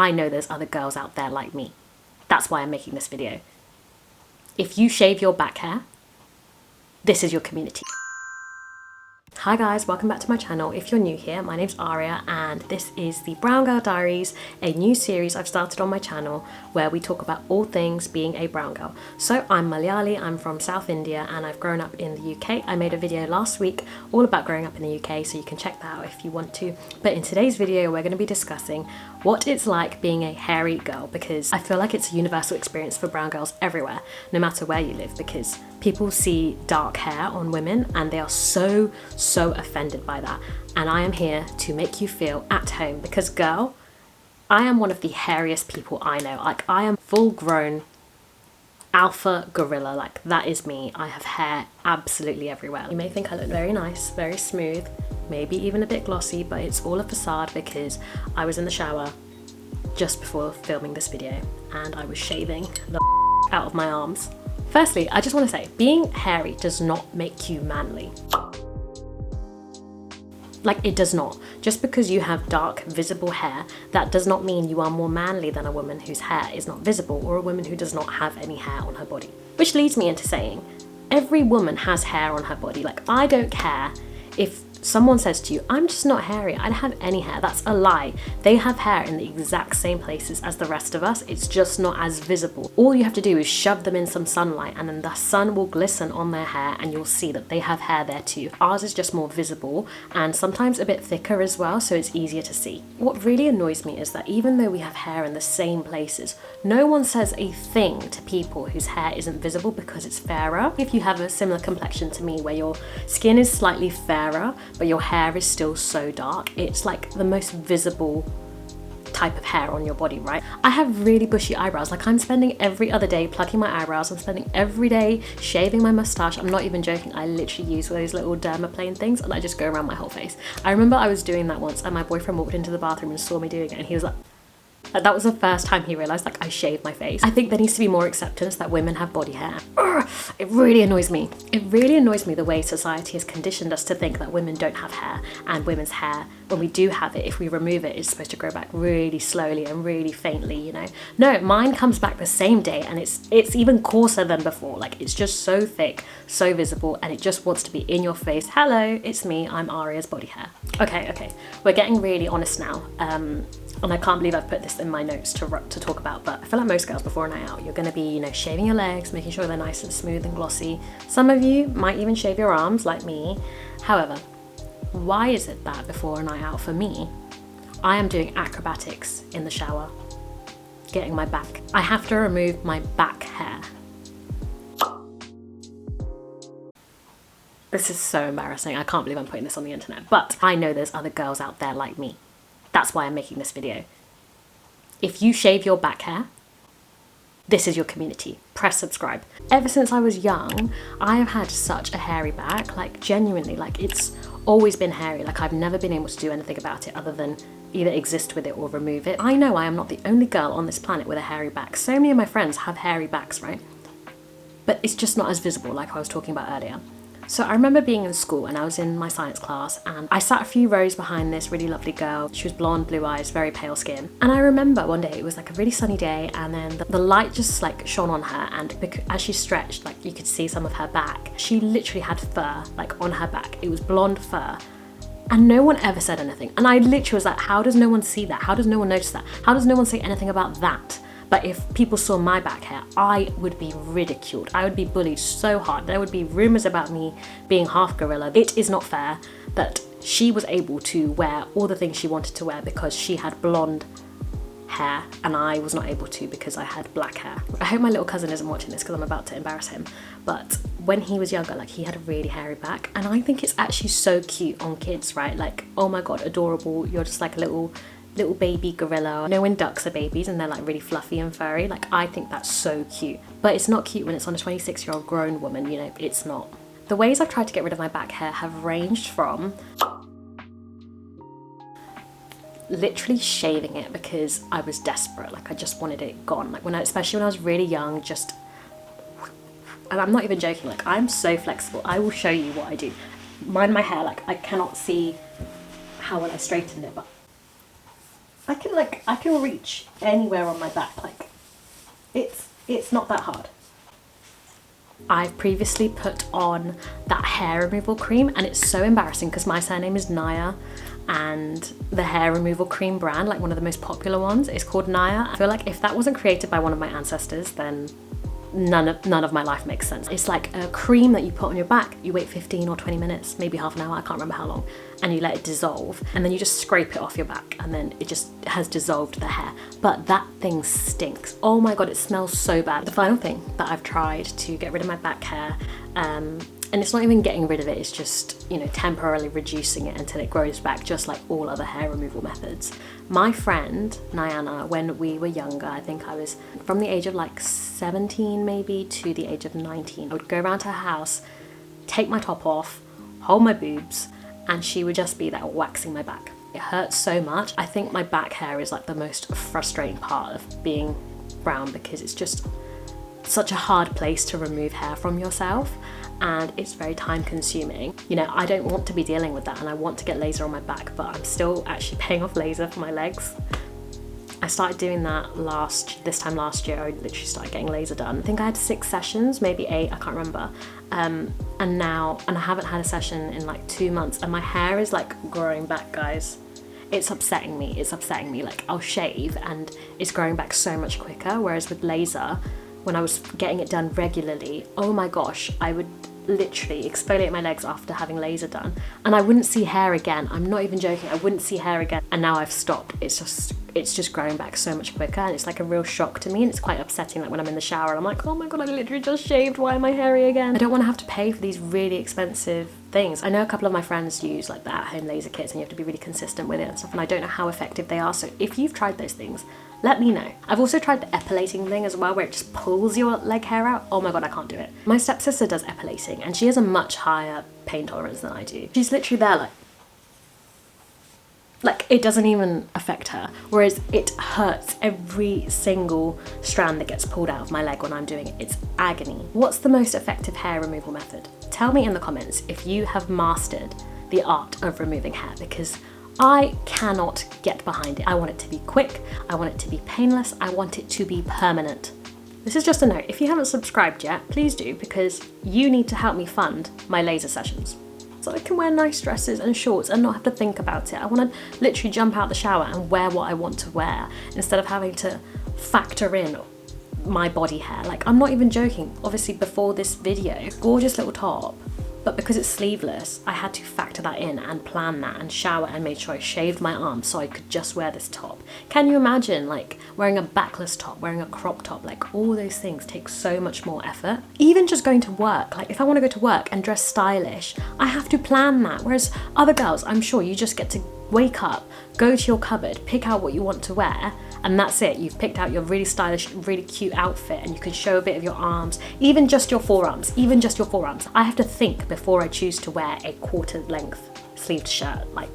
I know there's other girls out there like me. That's why I'm making this video. If you shave your back hair, this is your community. Hi guys, welcome back to my channel. If you're new here, my name's Aria and this is the Brown Girl Diaries, a new series I've started on my channel where we talk about all things being a brown girl. So I'm Malayalee, I'm from South India and I've grown up in the UK. I made a video last week all about growing up in the UK, so you can check that out if you want to. But in today's video, we're going to be discussing what it's like being a hairy girl, because I feel like it's a universal experience for brown girls everywhere, no matter where you live, because people see dark hair on women and they are so offended by that. And I am here to make you feel at home because, girl, I am one of the hairiest people I know. Like, I am full grown alpha gorilla. Like, that is me. I have hair absolutely everywhere. You may think I look very nice, very smooth, maybe even a bit glossy, but it's all a facade because I was in the shower just before filming this video and I was shaving the out of my arms. Firstly, I just want to say, being hairy does not make you manly. Like, it does not. Just because you have dark, visible hair, that does not mean you are more manly than a woman whose hair is not visible or a woman who does not have any hair on her body. Which leads me into saying, every woman has hair on her body. Like, I don't care if someone says to you, I'm just not hairy, I don't have any hair. That's a lie. They have hair in the exact same places as the rest of us. It's just not as visible. All you have to do is shove them in some sunlight and then the sun will glisten on their hair and you'll see that they have hair there too. Ours is just more visible and sometimes a bit thicker as well, so it's easier to see. What really annoys me is that even though we have hair in the same places, no one says a thing to people whose hair isn't visible because it's fairer. If you have a similar complexion to me where your skin is slightly fairer but your hair is still so dark, it's like the most visible type of hair on your body, right? I have really bushy eyebrows. Like, I'm spending every other day plucking my eyebrows. I'm spending every day shaving my mustache. I'm not even joking. I literally use those little dermaplane things and I just go around my whole face. I remember I was doing that once and my boyfriend walked into the bathroom and saw me doing it and he was like, that was the first time he realised, like, I shaved my face. I think there needs to be more acceptance that women have body hair. It really annoys me. It really annoys me the way society has conditioned us to think that women don't have hair, and women's hair, when we do have it, if we remove it, it's supposed to grow back really slowly and really faintly, you know? No, mine comes back the same day and it's even coarser than before. Like, it's just so thick, so visible, and it just wants to be in your face. Hello, it's me, I'm Aria's body hair. Okay, we're getting really honest now. And I can't believe I've put this in my notes to talk about, but I feel like most girls before a night out, you're gonna be, you know, shaving your legs, making sure they're nice and smooth and glossy. Some of you might even shave your arms like me. However, why is it that before a night out for me, I am doing acrobatics in the shower, getting my back? I have to remove my back hair. This is so embarrassing. I can't believe I'm putting this on the internet, but I know there's other girls out there like me. That's why I'm making this video. If you shave your back hair, this is your community. Press subscribe. Ever since I was young, I have had such a hairy back, like genuinely, like it's always been hairy. Like, I've never been able to do anything about it other than either exist with it or remove it. I know I am not the only girl on this planet with a hairy back. So many of my friends have hairy backs, right? But it's just not as visible, like I was talking about earlier. So I remember being in school and I was in my science class and I sat a few rows behind this really lovely girl. She was blonde, blue eyes, very pale skin. And I remember one day, it was like a really sunny day and then the light just like shone on her, and as she stretched, like you could see some of her back. She literally had fur like on her back. It was blonde fur. And no one ever said anything. And I literally was like, how does no one see that? How does no one notice that? How does no one say anything about that? But if people saw my back hair, I would be ridiculed. I would be bullied so hard. There would be rumors about me being half gorilla. It is not fair that she was able to wear all the things she wanted to wear because she had blonde hair and I was not able to because I had black hair. I hope my little cousin isn't watching this because I'm about to embarrass him. But when he was younger, like, he had a really hairy back and I think it's actually so cute on kids, right? Like, oh my God, adorable. You're just like a little baby gorilla. You know when ducks are babies and they're like really fluffy and furry? Like, I think that's so cute. But it's not cute when it's on a 26-year-old grown woman, you know, it's not. The ways I've tried to get rid of my back hair have ranged from literally shaving it because I was desperate, like I just wanted it gone. Like, especially when I was really young, just, and I'm not even joking, like I'm so flexible. I will show you what I do. Mind my hair, like I cannot see how well I straightened it, but I can reach anywhere on my back. Like, it's not that hard. I've previously put on that hair removal cream, and it's so embarrassing because my surname is Naya, and the hair removal cream brand, like one of the most popular ones, is called Naya. I feel like if that wasn't created by one of my ancestors, then none of my life makes sense. It's like a cream that you put on your back, you wait 15 or 20 minutes, maybe half an hour, I can't remember how long, and you let it dissolve, and then you just scrape it off your back, and then it just has dissolved the hair. But that thing stinks. Oh my god, it smells so bad. The final thing that I've tried to get rid of my back hair, and it's not even getting rid of it, it's just, you know, temporarily reducing it until it grows back, just like all other hair removal methods. My friend, Nyana, when we were younger, I think I was from the age of like 17 maybe to the age of 19, I would go around to her house, take my top off, hold my boobs, and she would just be there waxing my back. It hurts so much. I think my back hair is like the most frustrating part of being brown because it's just such a hard place to remove hair from yourself, and it's very time consuming. You know, I don't want to be dealing with that, and I want to get laser on my back, but I'm still actually paying off laser for my legs. I started doing that this time last year. I literally started getting laser done. I think I had 6 sessions, maybe 8, I can't remember. And I haven't had a session in like 2 months, and my hair is like growing back, guys. It's upsetting me. Like, I'll shave and it's growing back so much quicker, whereas with laser, when I was getting it done regularly, oh my gosh, I would literally exfoliate my legs after having laser done, and I wouldn't see hair again. I'm not even joking, I wouldn't see hair again. And now I've stopped. It's just growing back so much quicker, and it's like a real shock to me, and it's quite upsetting. Like when I'm in the shower and I'm like, oh my god, I literally just shaved, why am I hairy again? I don't want to have to pay for these really expensive things. I know a couple of my friends use like the at-home laser kits, and you have to be really consistent with it and stuff, and I don't know how effective they are. So if you've tried those things, let me know. I've also tried the epilating thing as well, where it just pulls your leg hair out. Oh my god, I can't do it. My stepsister does epilating, and she has a much higher pain tolerance than I do. She's literally there like it doesn't even affect her, whereas it hurts every single strand that gets pulled out of my leg when I'm doing it. It's agony. What's the most effective hair removal method? Tell me in the comments if you have mastered the art of removing hair, because I cannot get behind it. I want it to be quick, I want it to be painless, I want it to be permanent. This is just a note, if you haven't subscribed yet, please do, because you need to help me fund my laser sessions, so I can wear nice dresses and shorts and not have to think about it. I want to literally jump out the shower and wear what I want to wear, instead of having to factor in my body hair. Like, I'm not even joking. Obviously before this video, gorgeous little top, but because it's sleeveless, I had to factor that in and plan that and shower and made sure I shaved my arms so I could just wear this top. Can you imagine like wearing a backless top, wearing a crop top? Like, all those things take so much more effort. Even just going to work, like if I want to go to work and dress stylish, I have to plan that. Whereas other girls, I'm sure you just get to wake up, go to your cupboard, pick out what you want to wear, and that's it. You've picked out your really stylish, really cute outfit, and you can show a bit of your arms, even just your forearms, I have to think before I choose to wear a quarter length sleeved shirt. Like,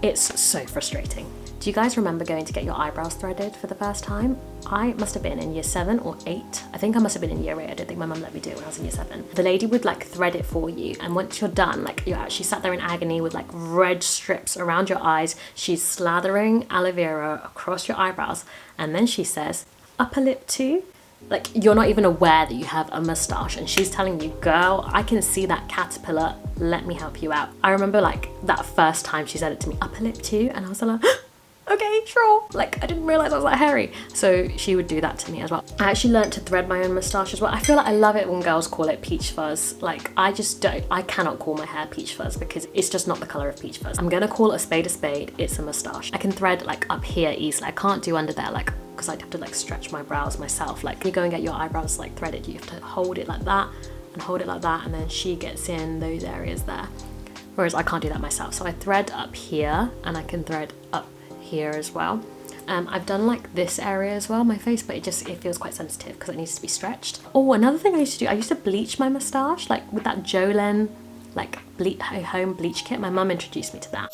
it's so frustrating. Do you guys remember going to get your eyebrows threaded for the first time? I must have been in year 7 or 8. I think I must have been in year 8. I don't think my mum let me do it when I was in year 7. The lady would like thread it for you, and once you're done, like you're actually sat there in agony with like red strips around your eyes. She's slathering aloe vera across your eyebrows, and then she says, upper lip too? Like, you're not even aware that you have a moustache, and she's telling you, girl, I can see that caterpillar, let me help you out. I remember like that first time she said it to me, upper lip too, and I was like, okay, sure. Like, I didn't realize I was that hairy. So she would do that to me as well. I actually learned to thread my own moustache as well. I feel like I love it when girls call it peach fuzz. Like, I cannot call my hair peach fuzz because it's just not the color of peach fuzz. I'm gonna call a spade, it's a moustache. I can thread like up here easily. I can't do under there, like, because I'd have to like stretch my brows myself. Like, when you go and get your eyebrows like threaded, you have to hold it like that and hold it like that, and then she gets in those areas there. Whereas I can't do that myself. So I thread up here, and I can thread up here as well. I've done like this area as well, my face, but it feels quite sensitive because it needs to be stretched. Oh, another thing I used to do, I used to bleach my moustache, like with that Jolene like home bleach kit. My mum introduced me to that.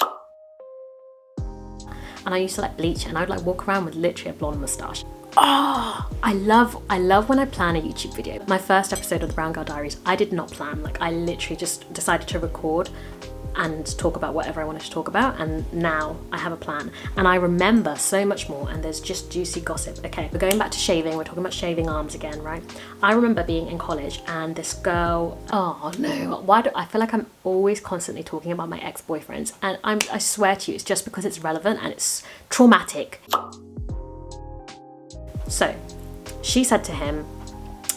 And I used to like bleach, and I would like walk around with literally a blonde moustache. Oh, I love when I plan a YouTube video. My first episode of the Brown Girl Diaries, I did not plan. Like, I literally just decided to record and talk about whatever I wanted to talk about, and now I have a plan and I remember so much more, and there's just juicy gossip. Okay, we're going back to shaving, we're talking about shaving arms again, right? I remember being in college and this girl, oh no, why do I feel like I'm always constantly talking about my ex-boyfriends, and I swear to you it's just because it's relevant and it's traumatic. So she said to him,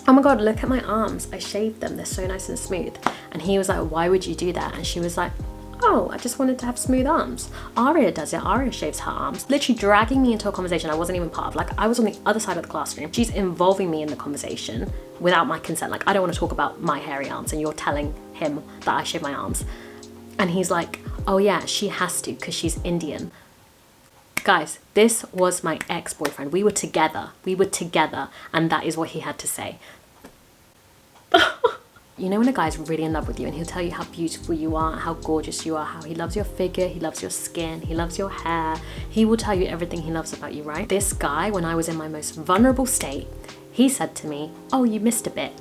oh my god, look at my arms, I shaved them, they're so nice and smooth. And he was like, why would you do that? And she was like, oh, I just wanted to have smooth arms. Aria does it, Aria shaves her arms. Literally dragging me into a conversation I wasn't even part of. Like, I was on the other side of the classroom. She's involving me in the conversation without my consent. Like, I don't want to talk about my hairy arms and you're telling him that I shave my arms. And he's like, oh yeah, she has to because she's Indian. Guys, this was my ex-boyfriend. We were together, and that is what he had to say. You know when a guy's really in love with you and he'll tell you how beautiful you are, how gorgeous you are, how he loves your figure, he loves your skin, he loves your hair. He will tell you everything he loves about you, right? This guy, when I was in my most vulnerable state, he said to me, oh, you missed a bit.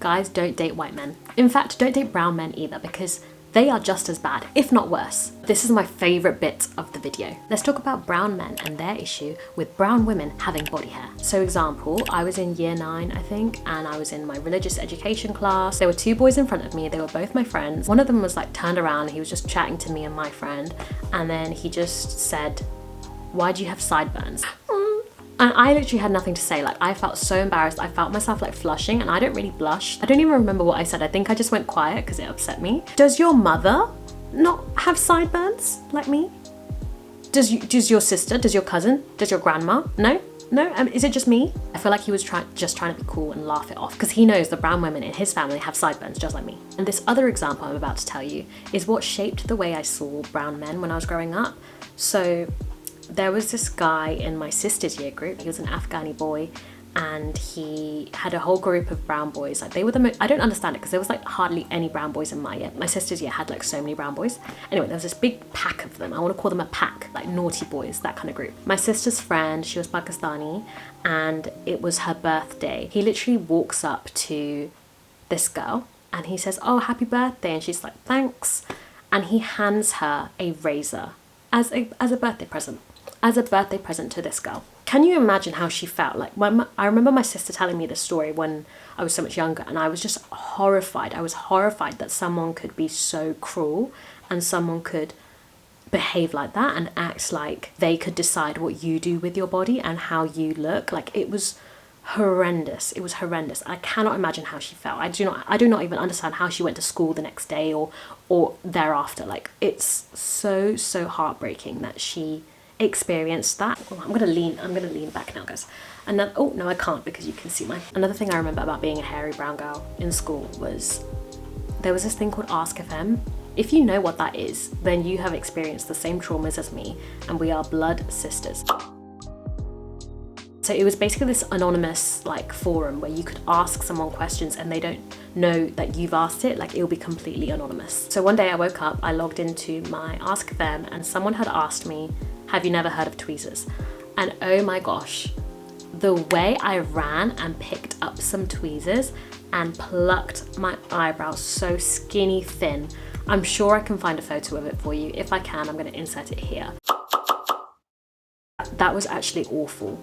Guys, don't date white men. In fact, don't date brown men either, because they are just as bad, if not worse. This is my favorite bit of the video. Let's talk about brown men and their issue with brown women having body hair. So example, I was in year 9, I think, and I was in my religious education class. There were 2 boys in front of me, they were both my friends. One of them was like turned around, he was just chatting to me and my friend, and then he just said, why do you have sideburns? And I literally had nothing to say. Like, I felt so embarrassed. I felt myself like flushing, and I don't really blush. I don't even remember what I said. I think I just went quiet because it upset me. Does your mother not have sideburns like me? Does your sister, does your cousin, does your grandma? No? Is it just me? I feel like he was just trying to be cool and laugh it off, because he knows the brown women in his family have sideburns just like me. And this other example I'm about to tell you is what shaped the way I saw brown men when I was growing up. So there was this guy in my sister's year group. He was an Afghani boy, and he had a whole group of brown boys. Like, they were I don't understand it, because there was like hardly any brown boys in my year. My sister's year had like so many brown boys. Anyway, there was this big pack of them. I want to call them a pack, like naughty boys, that kind of group. My sister's friend, she was Pakistani, and it was her birthday. He literally walks up to this girl and he says, oh, happy birthday. And she's like, thanks. And he hands her a razor as a birthday present. As a birthday present to this girl. Can you imagine how she felt? Like, I remember my sister telling me this story when I was so much younger, and I was just horrified. I was horrified that someone could be so cruel and someone could behave like that and act like they could decide what you do with your body and how you look. Like, it was horrendous. It was horrendous. I cannot imagine how she felt. I do not even understand how she went to school the next day or thereafter. Like, it's so heartbreaking that she experienced that. Oh, I'm gonna lean back now, guys. Another, oh no, I can't, because you can see another thing I remember about being a hairy brown girl in school was there was this thing called Ask FM. If you know what that is, then you have experienced the same traumas as me, and we are blood sisters. So it was basically this anonymous like forum where you could ask someone questions and they don't know that you've asked it. Like, it'll be completely anonymous. So one day I woke up, I logged into my Ask Them, and someone had asked me, have you never heard of tweezers? And oh my gosh, the way I ran and picked up some tweezers and plucked my eyebrows so skinny thin. I'm sure I can find a photo of it for you. If I can, I'm gonna insert it here. That was actually awful,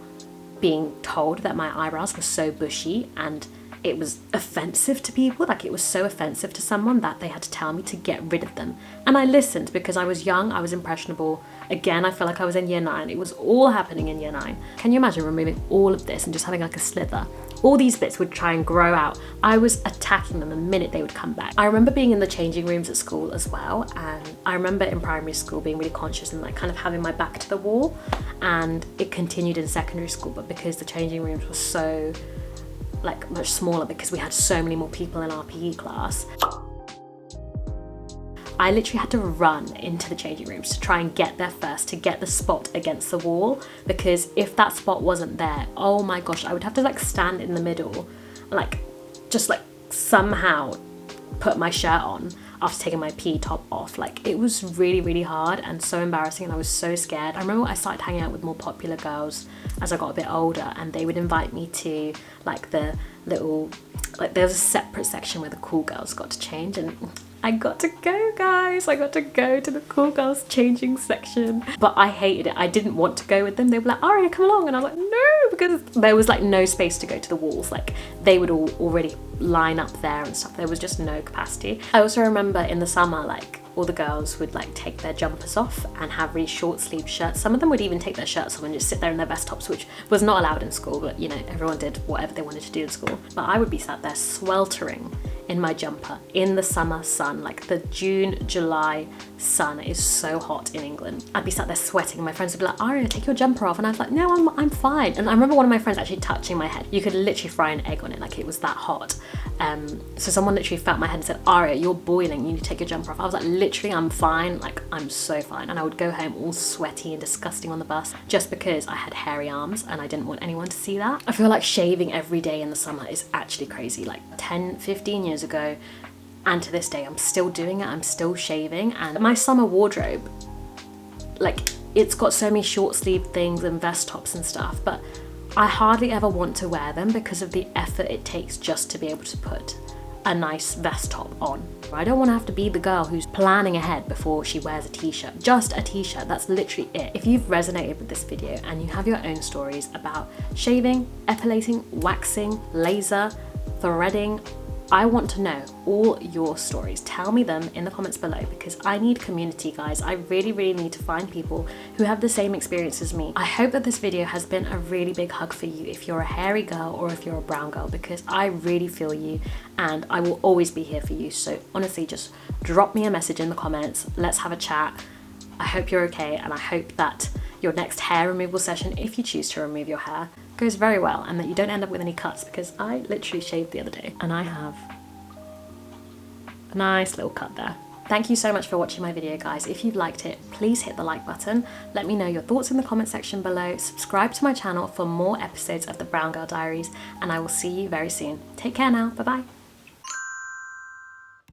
being told that my eyebrows were so bushy, and it was offensive to people. Like, it was so offensive to someone that they had to tell me to get rid of them. And I listened because I was young, I was impressionable. Again, I feel like I was in year 9. It was all happening in year 9. Can you imagine removing all of this and just having like a slither? All these bits would try and grow out. I was attacking them the minute they would come back. I remember being in the changing rooms at school as well, and I remember in primary school being really conscious and like kind of having my back to the wall, and it continued in secondary school, but because the changing rooms were so like much smaller, because we had so many more people in our PE class, I literally had to run into the changing rooms to try and get there first, to get the spot against the wall, because if that spot wasn't there, oh my gosh, I would have to like stand in the middle, like just like somehow put my shirt on. after taking my PE top off. Like, it was really, really hard and so embarrassing, and I was so scared. I remember I started hanging out with more popular girls as I got a bit older, and they would invite me to like the little, like there was a separate section where the cool girls got to change, and I got to go, guys. I got to go to the cool girls changing section, but I hated it. I didn't want to go with them. They were like, Aria, come along, and I was like, no, because there was like no space to go to the walls. Like, they would all already line up there and stuff. There was just no capacity. I also remember in the summer, like, all the girls would like take their jumpers off and have really short sleeve shirts. Some of them would even take their shirts off and just sit there in their vest tops, which was not allowed in school, but you know, everyone did whatever they wanted to do in school. But I would be sat there sweltering in my jumper in the summer sun, like the June, July sun is so hot in England. I'd be sat there sweating and my friends would be like, Aria, take your jumper off. And I was like, no, I'm fine. And I remember one of my friends actually touching my head. You could literally fry an egg on it, like it was that hot. So someone literally felt my head and said, Aria, you're boiling, you need to take your jumper off. I was like, literally, I'm fine, like I'm so fine. And I would go home all sweaty and disgusting on the bus just because I had hairy arms and I didn't want anyone to see that. I feel like shaving every day in the summer is actually crazy. Like 10, 15 years ago, and to this day, I'm still doing it. I'm still shaving, and my summer wardrobe, like, it's got so many short sleeve things and vest tops and stuff, but I hardly ever want to wear them because of the effort it takes just to be able to put a nice vest top on. I don't want to have to be the girl who's planning ahead before she wears a t-shirt. Just a t-shirt, that's literally it. If you've resonated with this video and you have your own stories about shaving, epilating, waxing, laser, threading, I want to know all your stories. Tell me them in the comments below, because I need community, guys. I really, really need to find people who have the same experience as me. I hope that this video has been a really big hug for you if you're a hairy girl or if you're a brown girl, because I really feel you and I will always be here for you. So honestly, just drop me a message in the comments. Let's have a chat. I hope you're okay, and I hope that your next hair removal session, if you choose to remove your hair, goes very well and that you don't end up with any cuts, because I literally shaved the other day and I have a nice little cut there. Thank you so much for watching my video, guys. If you've liked it, please hit the like button. Let me know your thoughts in the comment section below. Subscribe to my channel for more episodes of the Brown Girl Diaries, and I will see you very soon. Take care now. Bye bye.